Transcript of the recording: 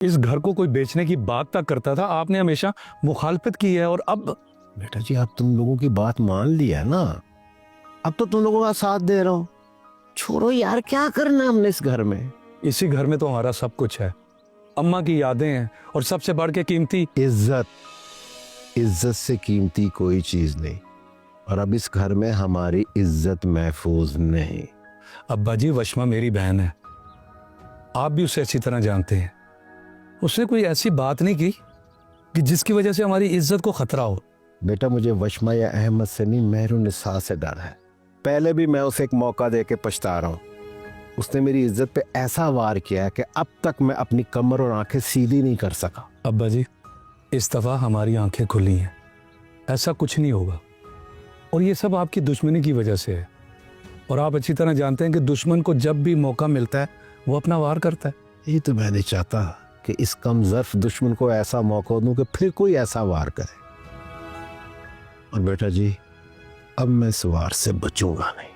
इस घर को कोई बेचने की बात तक करता था, आपने हमेशा मुखालफत की है। और अब बेटा जी, अब तुम लोगों की बात मान ली है ना, अब तो तुम लोगों का साथ दे रहा हूं। छोड़ो यार, क्या करना हमने इस घर में। इसी घर में तो हमारा सब कुछ है, अम्मा की यादें हैं और सबसे बढ़ के कीमती इज्जत। इज्जत से कीमती कोई चीज नहीं, और अब इस घर में हमारी इज्जत महफूज नहीं। अब्बा जी, वशमा मेरी बहन है, आप भी उसे अच्छी तरह जानते हैं। उसने कोई ऐसी बात नहीं की कि जिसकी वजह से हमारी इज्जत को खतरा हो। बेटा, मुझे वशमा या अहमद से नहीं, मेहरुनिसा से डर है। पहले भी मैं उसे एक मौका दे के पछता रहा हूं। उसने मेरी इज्जत पे ऐसा वार किया है कि अब तक मैं अपनी कमर और आंखें सीधी नहीं कर सका। अब्बा जी, इस दफा हमारी आंखें खुली हैं, ऐसा कुछ नहीं होगा। और ये सब आपकी दुश्मनी की वजह से है। और आप अच्छी तरह जानते हैं कि दुश्मन को जब भी मौका मिलता है वो अपना वार करता है। ये तो मैं नहीं चाहता कि इस कम ज़र्फ दुश्मन को ऐसा मौका दूं कि फिर कोई ऐसा वार करे। और बेटा जी, अब मैं इस वार से बचूंगा नहीं।